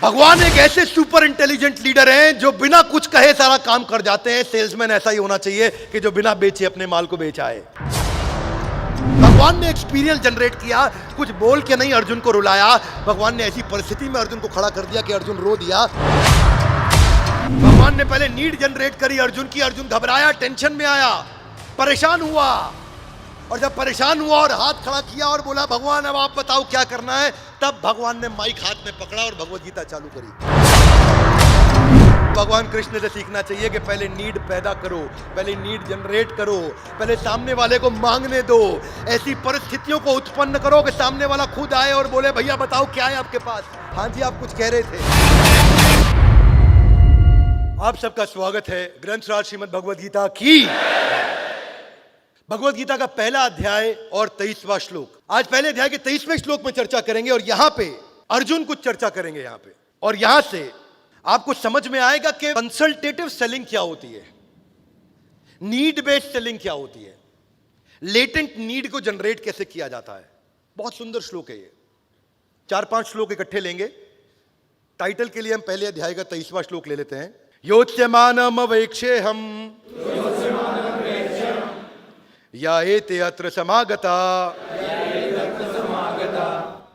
भगवान एक ऐसे सुपर इंटेलिजेंट लीडर हैं जो बिना कुछ कहे सारा काम कर जाते हैं। सेल्समैन ऐसा ही होना चाहिए कि जो बिना बेचे अपने माल को बेच आए। भगवान ने एक्सपीरियंस जनरेट किया, कुछ बोल के नहीं अर्जुन को रुलाया। भगवान ने ऐसी परिस्थिति में अर्जुन को खड़ा कर दिया कि अर्जुन रो दिया। भगवान ने पहले नीड जनरेट करी अर्जुन की। अर्जुन घबराया, टेंशन में आया, परेशान हुआ, और जब परेशान हुआ और हाथ खड़ा किया और बोला भगवान अब आप बताओ क्या करना है, तब भगवान ने माइक हाथ में पकड़ा और भगवत गीता चालू करी। भगवान कृष्ण से सीखना चाहिए कि पहले नीड पैदा करो, पहले नीड जनरेट करो, पहले सामने वाले को मांगने दो, ऐसी परिस्थितियों को उत्पन्न करो कि सामने वाला खुद आए और बोले भैया बताओ क्या है आपके पास। हाँ जी, आप कुछ कह रहे थे। आप सबका स्वागत है ग्रंथराज श्रीमद् भगवद गीता की। भगवद गीता का पहला अध्याय और 23वां श्लोक। आज पहले अध्याय के 23वें श्लोक में चर्चा करेंगे और यहां पे अर्जुन कुछ चर्चा करेंगे यहां पे, और यहां से आपको समझ में आएगा कि कंसल्टेटिव सेलिंग क्या होती है, नीड बेस्ड सेलिंग क्या होती है, लेटेंट नीड को जनरेट कैसे किया जाता है। बहुत सुंदर श्लोक है ये। 4-5 श्लोक इकट्ठे लेंगे। टाइटल के लिए हम पहले अध्याय का 23वां श्लोक ले लेते हैं। योत्स्यमानम अवेक्षे हम या एते अत्र समागता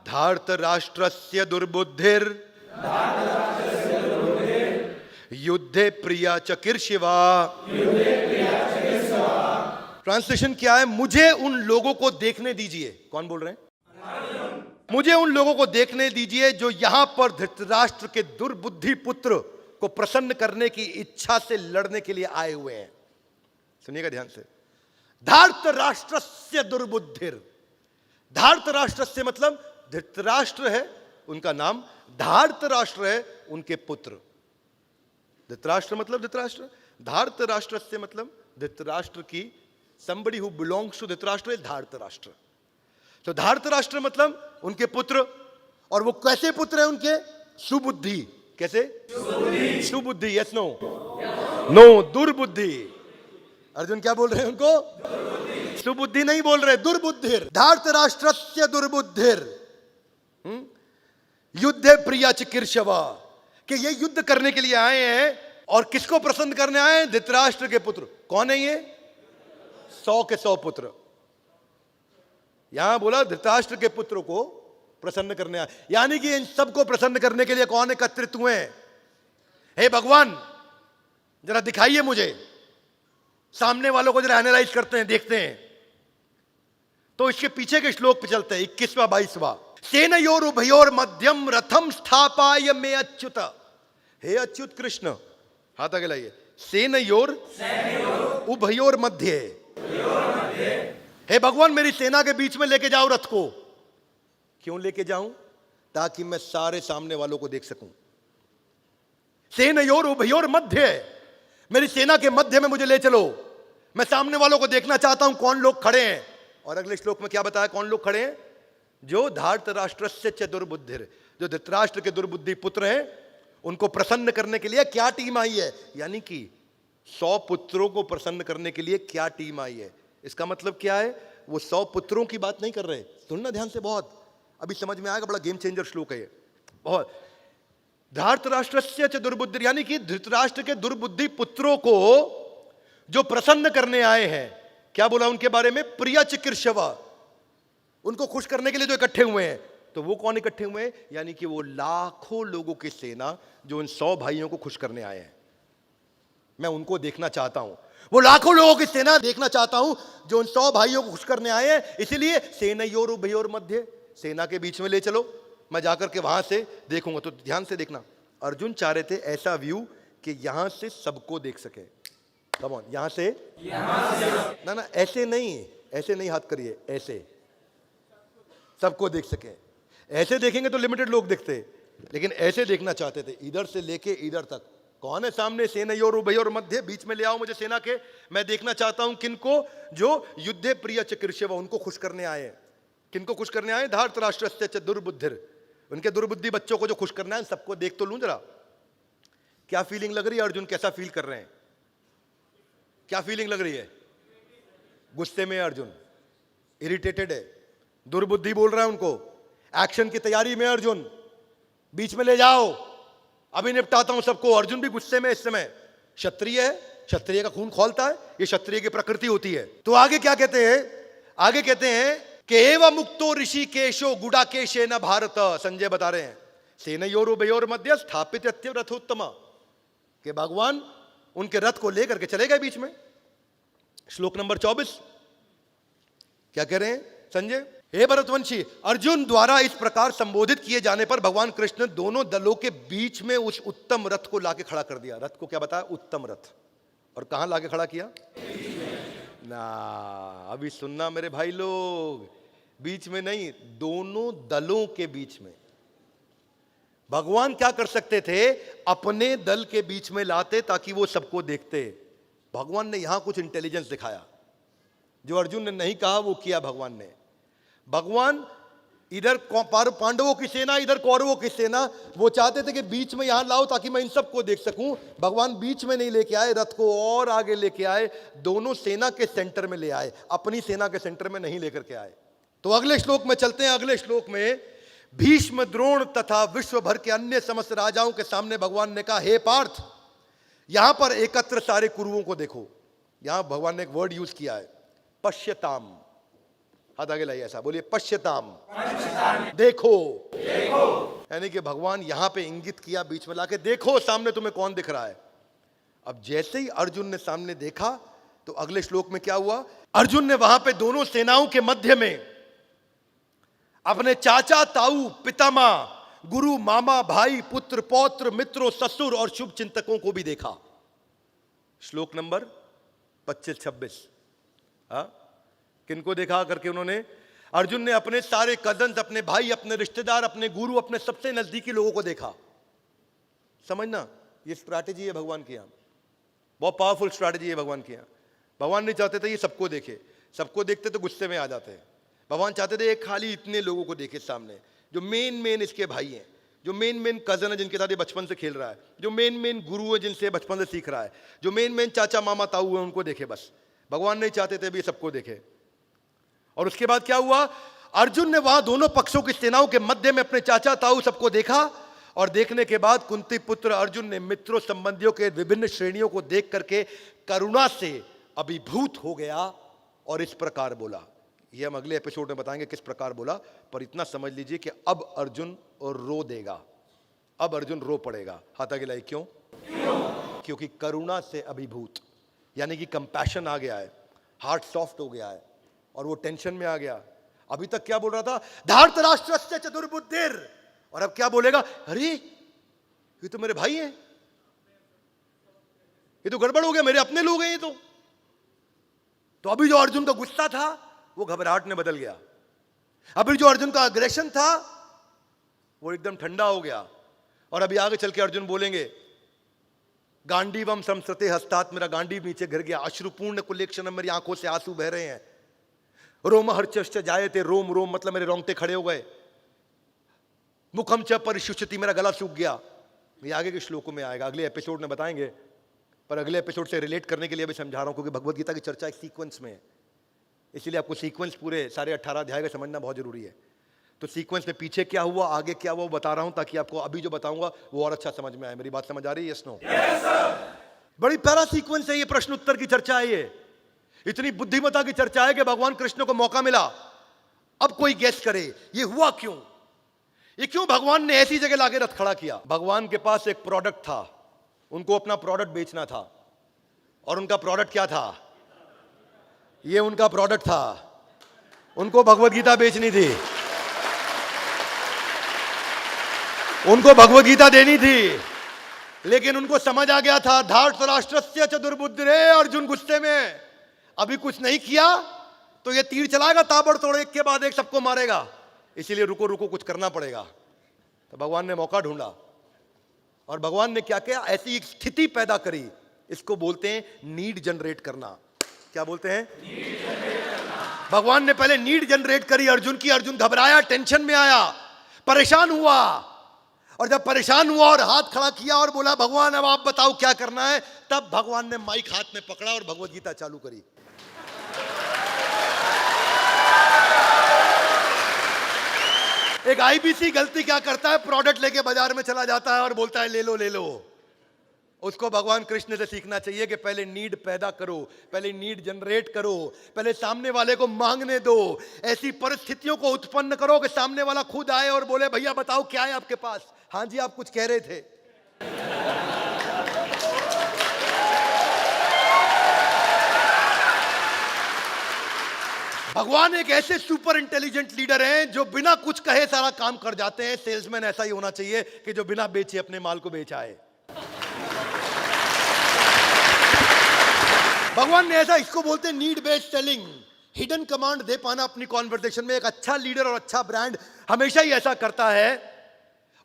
धार्त राष्ट्रस्य दुर्बुद्धिर युद्धे प्रिया चिकीर्षिवा। ट्रांसलेशन क्या है? मुझे उन लोगों को देखने दीजिए। कौन बोल रहे हैं? मुझे उन लोगों को देखने दीजिए जो यहां पर धृतराष्ट्र के दुर्बुद्धि पुत्र को प्रसन्न करने की इच्छा से लड़ने के लिए आए हुए हैं। सुनिएगा ध्यान से। धार्त राष्ट्रस्य दुर्बुद्धिर। धार्त राष्ट्रस्य मतलब धृतराष्ट्र है उनका नाम, धार्त राष्ट्र है उनके पुत्र। धृतराष्ट्र मतलब धृतराष्ट्र, धार्त राष्ट्रस्य मतलब धृतराष्ट्र की somebody who belongs to Dhritarashtra is धार्त राष्ट्र। तो धार्त राष्ट्र मतलब उनके पुत्र, और वो कैसे पुत्र है उनके? सुबुद्धि। कैसे? सुबुद्धि। Yes no? नो, दुर्बुद्धि। अर्जुन क्या बोल रहे हैं उनको? सुबुद्धि नहीं बोल रहे, दुर्बुद्धिर। धार्त राष्ट्रस्य दुर्बुद्धिर युद्धे प्रिया चिकीर्षवा। कि ये युद्ध करने के लिए आए हैं, और किसको प्रसन्न करने आए हैं? धृतराष्ट्र के पुत्र। कौन है ये? 100 के 100 पुत्र। यहां बोला धृतराष्ट्र के पुत्र को प्रसन्न करने आए, यानी कि इन सबको प्रसन्न करने के लिए कौन एकत्रित हुए हैं? हे भगवान जरा दिखाइए मुझे, सामने वालों को जरा एनालाइज करते हैं, देखते हैं। तो इसके पीछे के श्लोक पे चलते हैं, 21वां 22वां। सेनयोर उभयोर मध्यम रथम स्थापाय मे अच्युत। हे अच्युत कृष्ण, हाथ आगे लाइए। सेनयोर उभयोर मध्य। हे भगवान मेरी सेना के बीच में लेके जाओ रथ को। क्यों लेके जाऊं? ताकि मैं सारे सामने वालों को देख सकूं। सेनयोर उभयोर मध्य, मेरी सेना के मध्य में मुझे ले चलो। मैं सामने वालों को देखना चाहता हूं कौन लोग खड़े हैं। और अगले श्लोक में क्या बताया कौन लोग खड़े हैं? जो धार्त राष्ट्रस्य च दुर्बुद्धिर, जो धृतराष्ट्र के दुर्बुद्धि पुत्र हैं, उनको प्रसन्न करने के लिए क्या टीम आई है। यानी कि 100 पुत्रों को प्रसन्न करने के लिए क्या टीम आई है। इसका मतलब क्या है? वो 100 पुत्रों की बात नहीं कर रहे। सुनना ध्यान से, बहुत अभी समझ में आएगा। बड़ा गेम चेंजर श्लोक है ये बहुत। धार्त राष्ट्रस्य च दुर्बुद्धि, यानी कि धृतराष्ट्र के दुर्बुद्धि पुत्रों को जो प्रसन्न करने आए हैं। क्या बोला उनके बारे में? प्रिया चिकीर्षवा। उनको खुश करने के लिए जो इकट्ठे हुए हैं। तो वो कौन इकट्ठे हुए हैं? यानी कि वो लाखों लोगों की सेना जो इन 100 भाइयों को खुश करने आए हैं। मैं उनको देखना चाहता हूं, वो लाखों लोगों की सेना देखना चाहता हूं जो उन 100 भाइयों को खुश करने आए हैं। इसलिए सेनयोर उभयोर मध्य, सेना के बीच में ले चलो, मैं जाकर के वहां से देखूंगा। तो ध्यान से देखना, अर्जुन चाह रहे थे ऐसा व्यू कि यहां से सबको देख सके। कम ऑन, यहां से ना, ऐसे नहीं हाथ करिए, ऐसे सबको देख सके। ऐसे देखेंगे तो लिमिटेड लोग दिखते, लेकिन ऐसे देखना चाहते थे, इधर से लेके इधर तक। कौन है सामने? सेनयोर उभयोर मध्य, बीच में ले आओ मुझे सेना के। मैं देखना चाहता हूं किनको? जो युद्धे प्रिय चिकीर्षवा, उनको खुश करने आए हैं। किनको खुश करने आए? धार्त राष्ट्रस्य च दुर्बुद्धिर, उनके दुर्बुद्धि बच्चों को जो खुश करना है। सबको देख तो लूं जरा, क्या फीलिंग लग रही है? अर्जुन कैसा फील कर रहे हैं? क्या फीलिंग लग रही है? गुस्से में है अर्जुन, इरिटेटेड है, दुर्बुद्धि बोल रहा है उनको। एक्शन की तैयारी में अर्जुन, बीच में ले जाओ, अभी निपटाता हूं सबको। अर्जुन भी गुस्से में इस समय, क्षत्रिय है, क्षत्रिय का खून खौलता है, ये क्षत्रिय की प्रकृति होती है। तो आगे क्या कहते हैं, आगे कहते हैं कि एवं मुक्तो ऋषिकेशो गुडाकेशेन भारत, संजय बता रहे हैं, सेनयोरुभयोर मध्य स्थापित अत्यव रथोत्तम, कि भगवान उनके रथ को लेकर के चले गए बीच में। श्लोक नंबर 24 क्या कह रहे हैं संजय, हे भरतवंशी, अर्जुन द्वारा इस प्रकार संबोधित किए जाने पर भगवान कृष्ण दोनों दलों के बीच में उस उत्तम रथ को लाके खड़ा कर दिया। रथ को क्या बताया, उत्तम रथ। और कहां लाके खड़ा किया ना, अभी सुनना मेरे भाई लोग, बीच में नहीं, दोनों दलों के बीच में। भगवान क्या कर सकते थे, अपने दल के बीच में लाते ताकि वो सबको देखते। भगवान ने यहां कुछ इंटेलिजेंस दिखाया, जो अर्जुन ने नहीं कहा वो किया भगवान ने। भगवान इधर पांडवों की सेना, इधर कौरवों की सेना, वो चाहते थे कि बीच में यहां लाओ ताकि मैं इन सबको देख सकूं। भगवान बीच में नहीं लेके आए, रथ को और आगे लेके आए, दोनों सेना के सेंटर में ले आए, अपनी सेना के सेंटर में नहीं लेकर के आए। तो अगले श्लोक में चलते हैं। अगले श्लोक में भीष्म, द्रोण तथा विश्व भर के अन्य समस्त राजाओं के सामने भगवान ने कहा, हे पार्थ, यहां पर एकत्र सारे कुरुओं को देखो। यहां भगवान ने एक वर्ड यूज किया है, पश्यताम। हाथ आगे लाइए, ऐसा बोलिए, पश्यताम, देखो। यानी कि भगवान यहां पे इंगित किया, बीच में लाके, देखो सामने तुम्हें कौन दिख रहा है। अब जैसे ही अर्जुन ने सामने देखा तो अगले श्लोक में क्या हुआ, अर्जुन ने वहां पे दोनों सेनाओं के मध्य में अपने चाचा, ताऊ, पितामह, गुरु, मामा, भाई, पुत्र, पौत्र, मित्रों, ससुर और शुभ चिंतकों को भी देखा। श्लोक नंबर 25-26। किनको देखा करके उन्होंने, अर्जुन ने अपने सारे कजन्स, अपने भाई, अपने रिश्तेदार, अपने गुरु, अपने सबसे नजदीकी लोगों को देखा। समझना, ये स्ट्रैटेजी है भगवान की यहां, बहुत पावरफुल स्ट्रैटेजी है भगवान की यहां। भगवान नहीं चाहते थे ये सबको देखे, सबको देखते तो गुस्से में आ जाते हैं। भगवान चाहते थे एक खाली इतने लोगों को देखे सामने, जो मेन इसके भाई हैं, जो मेन कजन है जिनके साथ ये बचपन से खेल रहा है, जो मेन गुरु है जिनसे बचपन से सीख रहा है, जो मेन चाचा, मामा, ताऊ है, उनको देखे बस। भगवान नहीं चाहते थे भी सबको देखे। और उसके बाद क्या हुआ, अर्जुन ने वहां दोनों पक्षों की सेनाओं के मध्य में अपने चाचा, ताऊ सबको देखा। और देखने के बाद कुंती पुत्र अर्जुन ने मित्रों, संबंधियों के विभिन्न श्रेणियों को देख करके करुणा से अभिभूत हो गया और इस प्रकार बोला। ये हम अगले एपिसोड में बताएंगे किस प्रकार बोला, पर इतना समझ लीजिए कि अब अर्जुन रो देगा, अब अर्जुन रो पड़ेगा। हाथ आगे लाइए, क्यों? क्योंकि करुणा से अभिभूत, यानी कि कंपैशन आ गया है, हार्ट सॉफ्ट हो गया है और वो टेंशन में आ गया। अभी तक क्या बोल रहा था, धार्तराष्ट्रस्य च दुर्बुद्धिर, और अब क्या बोलेगा, अरे ये तो मेरे भाई हैं, ये तो गड़बड़ हो गया, मेरे अपने लोग हैं ये तो अभी जो अर्जुन का गुस्सा था वो घबराहट में बदल गया। अभी जो अर्जुन का अग्रेशन था वो एकदम ठंडा हो गया। और अभी आगे चल के अर्जुन बोलेंगे, गांडीवम संसृते हस्तात, मेरा गांडीव नीचे गिर गया, अश्रुपूर्ण कुलेक्षणम, मेरी आंखों से आंसू बह रहे हैं, रोम हर्चश्च जायते, रोम रोम मतलब मेरे रोंगटे खड़े हो गए, मुखम च परिशुष्यति, मेरा गला सूख गया। ये आगे के श्लोकों में आएगा, अगले एपिसोड में बताएंगे, पर अगले एपिसोड से रिलेट करने के लिए भी समझा रहा हूं, क्योंकि भगवत गीता की चर्चा एक सीक्वेंस में है, इसलिए आपको सीक्वेंस पूरे सारे 18 अध्याय का समझना बहुत जरूरी है। तो सीक्वेंस में पीछे क्या हुआ, आगे क्या हुआ, वो बता रहा हूं, ताकि आपको अभी जो बताऊंगा वो और अच्छा समझ में आए। मेरी बात समझ आ रही है? Yes no? बड़ी प्यारा सीक्वेंस है ये, प्रश्न उत्तर की चर्चा है ये, इतनी बुद्धिमता की चर्चा है कि भगवान कृष्ण को मौका मिला। अब कोई गेस करे ये हुआ क्यों, ये क्यों भगवान ने ऐसी जगह लाके रथ खड़ा किया। भगवान के पास एक प्रोडक्ट था, उनको अपना प्रोडक्ट बेचना था, और उनका प्रोडक्ट क्या था, ये उनका प्रोडक्ट था, उनको भगवत गीता बेचनी थी, उनको भगवत गीता देनी थी। लेकिन उनको समझ आ गया था, धार्तराष्ट्रस्य च दुर्बुद्धिरे, अर्जुन गुस्से में अभी कुछ नहीं किया तो ये तीर चलाएगा ताबड़तोड़, एक के बाद एक सबको मारेगा, इसीलिए रुको रुको कुछ करना पड़ेगा। तो भगवान ने मौका ढूंढा, और भगवान ने क्या किया, ऐसी एक स्थिति पैदा करी, इसको बोलते हैं नीड जनरेट करना। क्या बोलते हैं? नीड जनरेट करना। भगवान ने पहले नीड जनरेट करी अर्जुन की, अर्जुन घबराया, टेंशन में आया, परेशान हुआ, और जब परेशान हुआ और हाथ खड़ा किया और बोला भगवान अब आप बताओ क्या करना है, तब भगवान ने माइक हाथ में पकड़ा और भगवत गीता चालू करी। एक आईबीसी गलती क्या करता है, प्रोडक्ट लेके बाजार में चला जाता है और बोलता है ले लो ले लो। उसको भगवान कृष्ण से सीखना चाहिए कि पहले नीड पैदा करो, पहले नीड जनरेट करो, पहले सामने वाले को मांगने दो, ऐसी परिस्थितियों को उत्पन्न करो कि सामने वाला खुद आए और बोले भैया बताओ क्या है आपके पास। हाँ जी, आप कुछ कह रहे थे। भगवान एक ऐसे सुपर इंटेलिजेंट लीडर हैं जो बिना कुछ कहे सारा काम कर जाते हैं। सेल्समैन ऐसा ही होना चाहिए कि जो बिना बेचे अपने माल को बेच आए। भगवान ने ऐसा, इसको बोलते हैं need based selling, hidden command दे पाना अपनी कॉन्वर्सेशन में। एक अच्छा लीडर और अच्छा ब्रांड हमेशा ही ऐसा करता है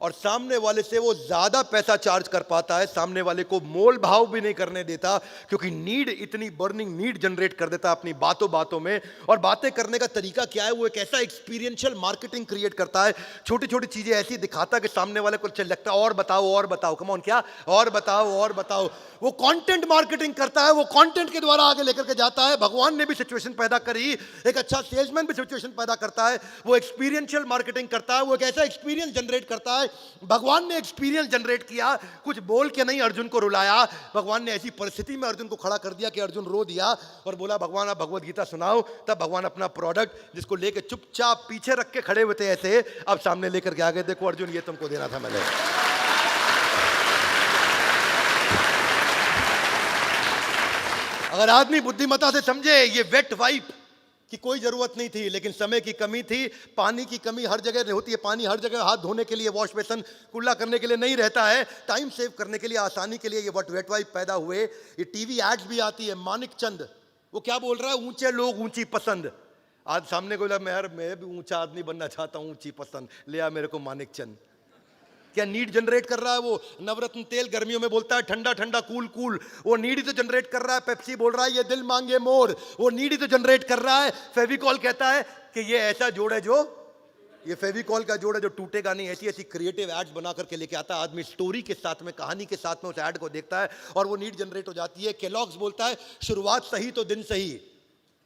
और सामने वाले से वो ज्यादा पैसा चार्ज कर पाता है, सामने वाले को मोल भाव भी नहीं करने देता, क्योंकि नीड इतनी बर्निंग नीड जनरेट कर देता अपनी बातों बातों में। और बातें करने का तरीका क्या है, वो एक ऐसा एक्सपीरियंशियल मार्केटिंग क्रिएट करता है, छोटी छोटी चीजें ऐसी दिखाता है कि सामने वाले को लगता है और बताओ कम ऑन, क्या और बताओ। वो कंटेंट मार्केटिंग करता है, वो कंटेंट के द्वारा आगे लेकर के जाता है। भगवान ने भी सिचुएशन पैदा करी, एक अच्छा सेल्समैन भी सिचुएशन पैदा करता है, वो एक्सपीरियंशियल मार्केटिंग करता है, वो एक ऐसा एक्सपीरियंस जनरेट करता है। भगवान ने एक्सपीरियंस जनरेट किया, कुछ बोल के नहीं अर्जुन को रुलाया। भगवान ने ऐसी परिस्थिति में अर्जुन को खड़ा कर दिया कि अर्जुन रो दिया और बोला भगवान आप भगवत गीता सुनाओ। तब भगवान अपना प्रोडक्ट जिसको लेके चुपचाप पीछे रख के खड़े हुए थे ऐसे, अब सामने लेकर के आ गए, देखो अर्जुन ये तुमको देना था मैंने। अगर आदमी बुद्धिमत्ता से समझे ये वेट वाइप की कोई जरूरत नहीं थी, लेकिन समय की कमी थी, पानी की कमी हर जगह होती है, पानी हर जगह हाथ धोने के लिए, वॉश बेसन कुल्ला करने के लिए नहीं रहता है, टाइम सेव करने के लिए, आसानी के लिए ये वेट वाइप पैदा हुए। ये टीवी एड्स भी आती है, मानिक चंद वो क्या बोल रहा है, ऊंचे लोग ऊंची पसंद। आज सामने को मैं भी ऊंचा आदमी बनना चाहता हूं, ऊंची पसंद ले आ मेरे को मानिक चंद। क्या नीड जनरेट कर रहा है वो? नवरत्न तेल गर्मियों में बोलता है ठंडा ठंडा कूल कूल, वो नीड ही तो जनरेट कर रहा है। पेप्सी बोल रहा है ये दिल मांगे मोर, वो नीड ही तो जनरेट कर रहा है। फेविकॉल कहता है कि ये ऐसा जोड़ है, जो ये फेविकॉल का जोड़ है जो टूटेगा नहीं। ऐसी ऐसी क्रिएटिव एड्स बना करके लेके आता है आदमी, स्टोरी के साथ में, कहानी के साथ में उस एड को देखता है और वो नीड जनरेट हो जाती है। केलॉग्स बोलता है शुरुआत सही तो दिन सही,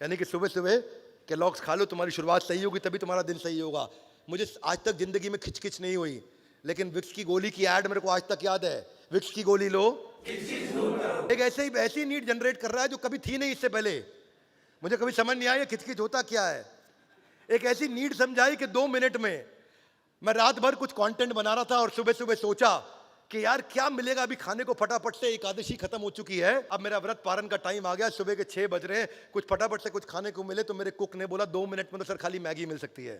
यानी कि सुबह सुबह केलॉग्स खा लो, तुम्हारी शुरुआत सही होगी तभी तुम्हारा दिन सही होगा। मुझे आज तक जिंदगी में खिचखिच नहीं हुई, लेकिन विक्स की गोली की एड मेरे को आज तक याद है। विक्स की गोली लो, एक ऐसी नीड जनरेट कर रहा है जो कभी थी नहीं इससे पहले। मुझे कभी समझ नहीं आया खिचखिच होता क्या है। एक ऐसी नीड समझाई कि 2 मिनट में मैं रात भर कुछ कंटेंट बना रहा था और सुबह सुबह सोचा कि यार क्या मिलेगा अभी खाने को फटाफट से। एकादशी खत्म हो चुकी है, अब मेरा व्रत पारण का टाइम आ गया, सुबह के 6 बज रहे हैं, कुछ फटाफट से कुछ खाने को मिले। तो मेरे कुक ने बोला 2 मिनट में तो सर खाली मैगी मिल सकती है।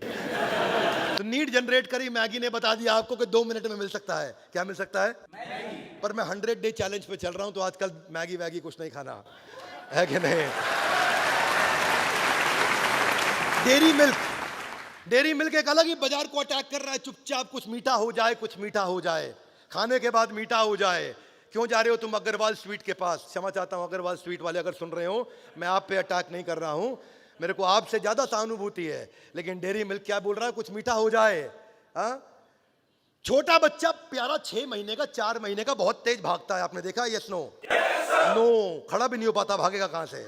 तो नीड जनरेट करी, मैगी ने बता दिया आपको कि 2 मिनट में मिल सकता है। क्या मिल सकता है? मैगी। पर मैं 100 डे चैलेंज पे चल रहा हूं, तो आजकल मैगी वैगी कुछ नहीं खाना है कि नहीं। डेयरी मिल्क एक अलग ही बाजार को अटैक कर रहा है। चुपचाप कुछ मीठा हो जाए, कुछ मीठा हो जाए, खाने के बाद मीठा हो जाए। क्यों जा रहे हो तुम अग्रवाल स्वीट के पास? क्षमा चाहता हूं अग्रवाल स्वीट वाले अगर सुन रहे हो, मैं आप पे अटैक नहीं कर रहा हूं, मेरे को आपसे ज्यादा सहानुभूति है। लेकिन डेयरी मिल्क क्या बोल रहा है, कुछ मीठा हो जाए। छोटा बच्चा प्यारा 6 महीने का, 4 महीने का, बहुत तेज भागता है, आपने देखा? Yes no? नो, खड़ा भी नहीं हो पाता, भागेगा कहां से?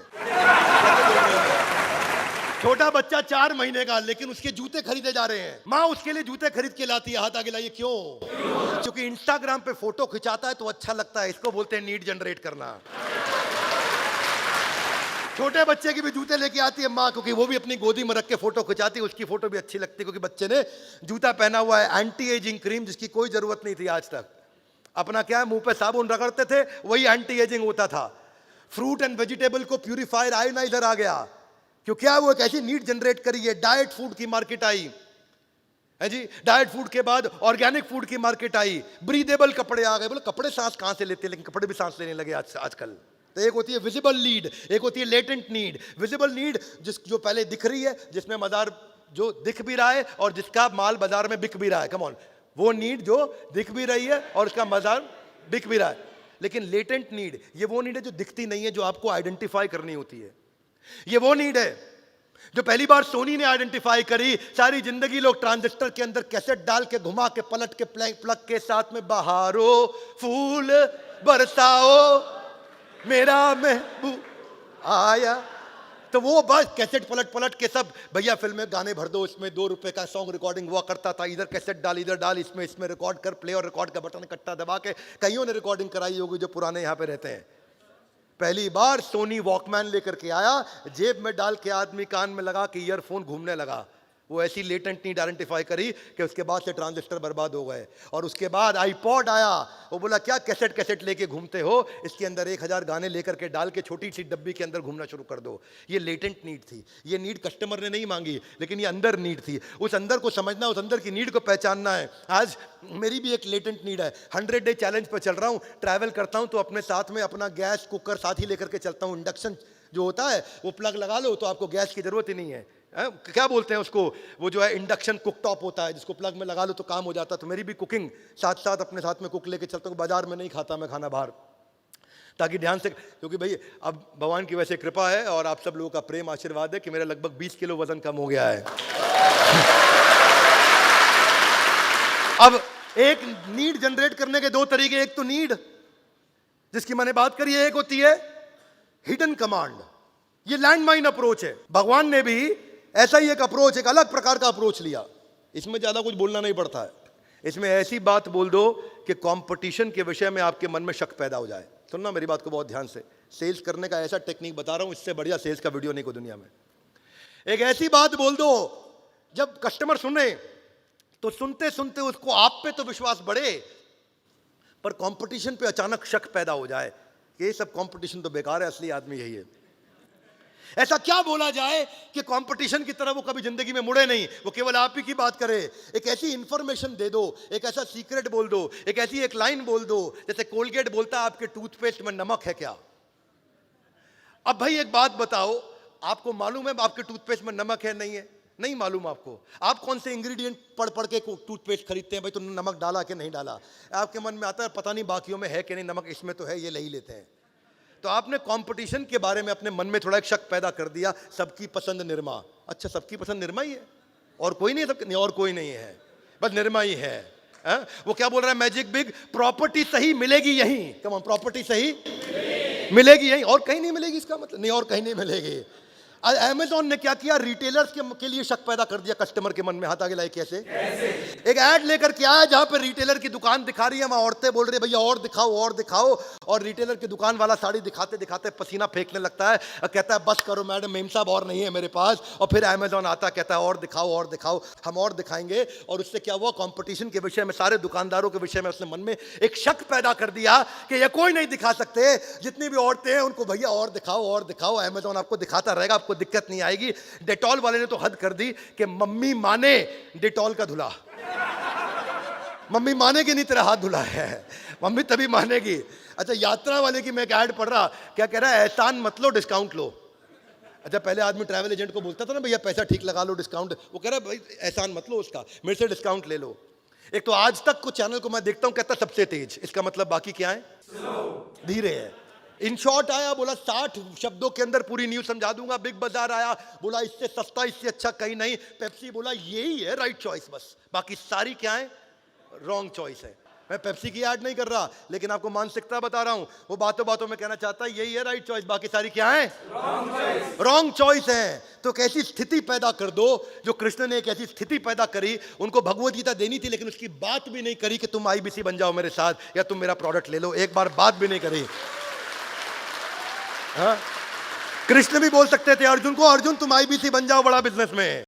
छोटा बच्चा 4 महीने का, लेकिन उसके जूते खरीदे जा रहे हैं। माँ उसके लिए जूते खरीद के लाती है, हाथ आगे लाइए। क्यों? क्योंकि इंस्टाग्राम पे फोटो खिंचाता है तो अच्छा लगता है। इसको बोलते हैं नीड जनरेट करना। छोटे बच्चे की भी जूते लेके आती है माँ, क्योंकि वो भी अपनी गोदी में रख के फोटो खिंचाती है, उसकी फोटो भी अच्छी लगती है, क्योंकि बच्चे ने जूता पहना हुआ है। एंटी एजिंग क्रीम जिसकी कोई जरूरत नहीं थी आज तक, अपना क्या है मुंह पे साबुन रगड़ते थे, वही एंटी एजिंग होता था। फ्रूट एंड वेजिटेबल को प्यूरिफायर आयोनाइजर आ गया, क्यों? क्या वो एक ऐसी नीड जनरेट करी है। डाइट फूड की मार्केट आई है जी, डाइट फूड के बाद ऑर्गेनिक फूड की मार्केट आई, ब्रीदेबल कपड़े आ गए। बोले कपड़े सांस कहां से लेते हैं, लेकिन कपड़े भी सांस लेने लगे आजकल। तो एक होती है विजिबल नीड, एक होती है लेटेंट नीड। विजिबल नीड जो पहले दिख रही है, जिसमें बाजार जो दिख भी रहा है और जिसका माल बाजार में बिक भी रहा है, कम ऑन, वो नीड जो दिख भी रही है और उसका बाजार बिक भी रहा है। लेकिन लेटेंट नीड, ये वो नीड है जो दिखती नहीं है, जो आपको आइडेंटिफाई करनी होती है। ये वो नीड है जो पहली बार सोनी ने आइडेंटिफाई करी। सारी जिंदगी लोग ट्रांजिस्टर के अंदर कैसेट डाल के, घुमा के, पलट के, प्लग के साथ में बहारो फूल बरसाओ मेरा महबूब आया तो वो बस कैसेट पलट पलट के सब, भैया फिल्म में गाने भर दो, इसमें 2 रुपए का सॉन्ग रिकॉर्डिंग हुआ करता था, इधर कैसेट डाल, इधर डाल, इसमें रिकॉर्ड कर, प्ले और रिकॉर्ड का बटन इकट्ठा दबा के कईयों ने रिकॉर्डिंग कराई होगी जो पुराने यहाँ पे रहते हैं। पहली बार सोनी वॉकमैन लेकर के आया, जेब में डाल के आदमी कान में लगा के ईयरफोन घूमने लगा। वो ऐसी लेटेंट नीड आइडेंटिफाई करी कि उसके बाद से ट्रांजिस्टर बर्बाद हो गए। और उसके बाद आईपॉड आया, वो बोला क्या कैसेट लेके घूमते हो, इसके अंदर 1000 गाने लेकर के डाल के छोटी सी डब्बी के अंदर घूमना शुरू कर दो। ये लेटेंट नीड थी, ये नीड कस्टमर ने नहीं मांगी, लेकिन ये अंदर नीड थी। उस अंदर को समझना, उस अंदर की नीड को पहचानना है। आज मेरी भी एक लेटेंट नीड है, 100 डे चैलेंज पर चल रहा हूँ, ट्रैवल करता हूँ तो अपने साथ में अपना गैस कुकर साथ ही लेकर के चलता हूँ। इंडक्शन जो होता है वो प्लग लगा लो तो आपको गैस की जरूरत ही नहीं है। क्या बोलते हैं उसको, वो जो है इंडक्शन कुक टॉप होता है जिसको प्लग में लगा लो तो काम हो जाता है। तो मेरी भी कुकिंग साथ साथ अपने साथ में कुक लेके चलता हूँ। बाजार में नहीं खाता मैं खाना बाहर, ताकि ध्यान से, क्योंकि भाई अब भगवान की वैसे कृपा है और आप सब लोगों का प्रेम आशीर्वाद है कि मेरा लगभग 20 किलो वजन कम हो गया है। अब एक नीड जनरेट करने के 2 तरीके, एक तो नीड जिसकी मैंने बात करी है, एक होती है हिडन कमांड। ये लैंडमाइन अप्रोच है। भगवान ने भी ऐसा ही एक अप्रोच, एक अलग प्रकार का अप्रोच लिया। इसमें ज्यादा कुछ बोलना नहीं पड़ता है, इसमें ऐसी बात बोल दो कि कंपटीशन के विषय में आपके मन में शक पैदा हो जाए। सुनना मेरी बात को बहुत ध्यान से, सेल्स करने का ऐसा टेक्निक बता रहा हूं, इससे बढ़िया सेल्स का वीडियो नहीं को दुनिया में। एक ऐसी बात बोल दो जब कस्टमर सुने तो सुनते सुनते उसको आप पे तो विश्वास बढ़े, पर कंपटीशन पे अचानक शक पैदा हो जाए कि ये सब कंपटीशन तो बेकार है, असली आदमी यही है। ऐसा क्या बोला जाए कि कंपटीशन की तरह वो कभी जिंदगी में मुड़े नहीं, वो केवल आप ही की बात करे। एक ऐसी इंफॉर्मेशन दे दो, एक ऐसा सीक्रेट बोल दो, एक ऐसी एक लाइन बोल दो, जैसे कोलगेट बोलता है आपके टूथपेस्ट में नमक है क्या। अब भाई एक बात बताओ, आपको मालूम है आपके टूथपेस्ट में नमक है नहीं है? नहीं मालूम आपको। आप कौन से इंग्रेडिएंट पढ़ पढ़ के टूथपेस्ट खरीदते हैं, भाई तुमने नमक डाला कि नहीं डाला? आपके मन में आता है पता नहीं बाकियों में है कि नहीं नमक, इसमें तो है, ये ले ही लेते हैं। तो आपने कंपटीशन के बारे में अपने मन में थोड़ा एक शक पैदा कर दिया। सबकी पसंद निरमा, अच्छा सबकी पसंद निरमा ही है और कोई नहीं, सब और कोई नहीं है, बस निरमा ही है। वो क्या बोल रहा है मैजिक बिग, प्रॉपर्टी सही मिलेगी यहीं, कम ऑन, प्रॉपर्टी सही मिलेगी यहीं और कहीं नहीं मिलेगी। इसका मतलब नहीं और कहीं नहीं मिलेगी। अमेज़न ने क्या किया, रिटेलर्स के लिए शक पैदा कर दिया कस्टमर के मन में। हाथ आगे लाए कैसे? एक ऐड लेकर के आया जहां पर रिटेलर की दुकान दिखा रही है, वहां औरतें बोल रही है भैया और दिखाओ और दिखाओ, और रिटेलर की दुकान वाला साड़ी दिखाते दिखाते पसीना फेंकने लगता है और कहता है बस करो मैडम, मेम साहब और नहीं है मेरे पास। और फिर अमेज़न आता कहता है और दिखाओ, हम और दिखाएंगे। और उससे क्या हुआ, कंपटीशन के विषय में, सारे दुकानदारों के विषय में उसने मन में एक शक पैदा कर दिया कि ये कोई नहीं दिखा सकते, जितनी भी औरतें हैं उनको भैया और दिखाओ, अमेज़न आपको दिखाता रहेगा, आपको दिक्कत नहीं आएगी। डेटॉल वाले ने तो हद कर दी कि मम्मी माने डेटॉल का धुला, मम्मी मानेगी नहीं तेरा हाथ धुला है, मम्मी तभी मानेगी। अच्छा यात्रा वाले की मैं एक ऐड पढ़ रहा, क्या कह रहा है, एहसान मत लो डिस्काउंट लो। अच्छा पहले आदमी ट्रैवल एजेंट को बोलता था ना भैया पैसा ठीक लगा लो डिस्काउंट, वो कह रहा है भाई एहसान मत लो उसका, मेरे से डिस्काउंट ले लो। एक तो आज तक को चैनल को मैं देखता हूं कहता सबसे तेज, इसका मतलब बाकी क्या है, धीरे है। इन शॉर्ट आया, बोला 60 शब्दों के अंदर पूरी न्यूज समझा दूंगा। बिग बाजार आया, बोला इससे सस्ता इससे अच्छा कहीं नहीं। पेप्सी बोला यही है राइट चॉइस, बस बाकी सारी क्या है रॉन्ग चॉइस है। मैं पेप्सी की ऐड नहीं कर रहा, लेकिन आपको मानसिकता बता रहा हूं। वो बातों बातों में कहना चाहता है यही है राइट चॉइस, बाकी सारी क्या है रॉन्ग चॉइस है। तो कैसी स्थिति पैदा कर दो, जो कृष्ण ने एक ऐसी स्थिति पैदा करी, उनको भगवत गीता देनी थी लेकिन उसकी बात भी नहीं करी कि तुम आईबीसी बन जाओ मेरे साथ या तुम मेरा प्रोडक्ट ले लो, एक बार बात भी नहीं करी। हाँ? कृष्ण भी बोल सकते थे अर्जुन को, अर्जुन तुम आईबीसी बन जाओ बड़ा बिजनेस में।